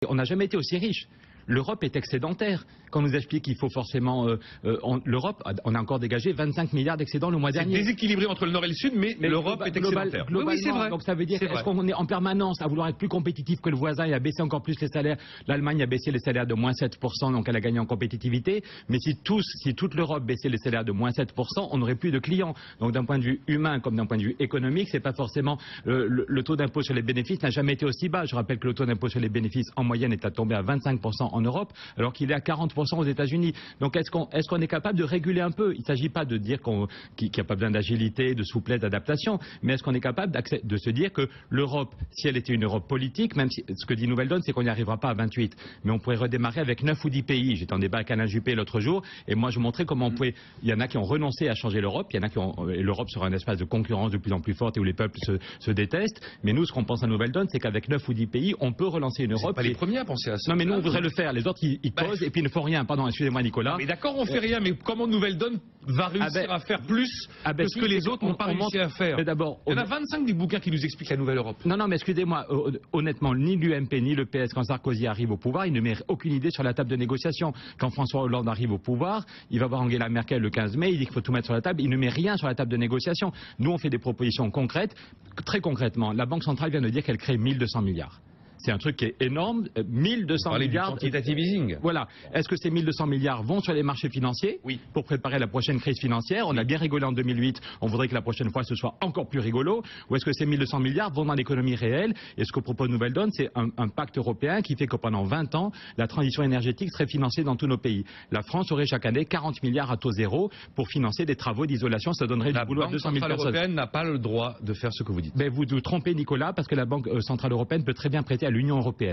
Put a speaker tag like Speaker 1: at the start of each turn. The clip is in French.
Speaker 1: On n'a jamais été aussi riche. L'Europe est excédentaire. Quand on nous explique qu'il faut forcément... l'Europe, on a encore dégagé 25 milliards d'excédents le mois dernier.
Speaker 2: C'est déséquilibré entre le Nord et le Sud, mais l'Europe est excédentaire.
Speaker 1: Globalement,
Speaker 2: oui, c'est vrai.
Speaker 1: Donc ça veut dire est-ce qu'on est en permanence à vouloir être plus compétitif que le voisin et à baisser encore plus les salaires? L'Allemagne a baissé les salaires de moins 7%, donc elle a gagné en compétitivité. Mais si toute l'Europe baissait les salaires de moins 7%, on n'aurait plus de clients. Donc d'un point de vue humain comme d'un point de vue économique, c'est pas forcément... le taux d'impôt sur les bénéfices n'a jamais été aussi bas. Je rappelle que le taux d'impôt sur les bénéfices en moyenne est tombé à 25% en Europe, alors qu'il est à 40% aux États-Unis. Donc est-ce qu'on est capable de réguler un peu? Il ne s'agit pas de dire qu'il n'y a pas besoin d'agilité, de souplesse, d'adaptation, mais est-ce qu'on est capable de se dire que l'Europe, si elle était une Europe politique, même si ce que dit Nouvelle Donne, c'est qu'on n'y arrivera pas à 28, mais on pourrait redémarrer avec 9 ou 10 pays. J'étais en débat avec Alain Juppé l'autre jour, et moi je montrais comment on pouvait... Il y en a qui ont renoncé à changer l'Europe, il y en a qui ont... et l'Europe sera un espace de concurrence de plus en plus forte et où les peuples se détestent, mais nous ce qu'on pense à Nouvelle Donne, c'est qu'avec 9 ou 10 pays, on peut relancer une Europe...
Speaker 2: Pas les premiers à penser à ça.
Speaker 1: Non mais nous on voudrait le faire, les autres ils posent et puis ils ne font rien. Pardon, excusez-moi Nicolas.
Speaker 2: Mais d'accord, on fait rien, mais comment Nouvelle Donne va réussir à faire plus que ce que les autres n'ont pas réussi à faire? Il y en a 25 des bouquins qui nous expliquent la nouvelle Europe.
Speaker 1: Non, mais excusez-moi, honnêtement, ni l'UMP ni le PS, quand Sarkozy arrive au pouvoir, il ne met aucune idée sur la table de négociation. Quand François Hollande arrive au pouvoir, il va voir Angela Merkel le 15 mai, il dit qu'il faut tout mettre sur la table, il ne met rien sur la table de négociation. Nous, on fait des propositions concrètes. Très concrètement, la Banque centrale vient de dire qu'elle crée 1200 milliards. C'est un truc qui est énorme, 1200 milliards.
Speaker 2: Du quantitative easing.
Speaker 1: Voilà. Est-ce que ces 1200 milliards vont sur les marchés financiers?
Speaker 2: Oui.
Speaker 1: Pour préparer la prochaine crise financière? On a bien rigolé en 2008, on voudrait que la prochaine fois ce soit encore plus rigolo. Ou est-ce que ces 1200 milliards vont dans l'économie réelle? Et ce que propose Nouvelle Donne, c'est un pacte européen qui fait que pendant 20 ans, la transition énergétique serait financée dans tous nos pays. La France aurait chaque année 40 milliards à taux zéro pour financer des travaux d'isolation. Ça donnerait du boulot à 200 000 personnes.
Speaker 2: La Banque centrale européenne n'a pas le droit de faire ce que vous dites.
Speaker 1: Mais vous vous trompez, Nicolas, parce que la Banque centrale européenne peut très bien prêter à l'Union européenne.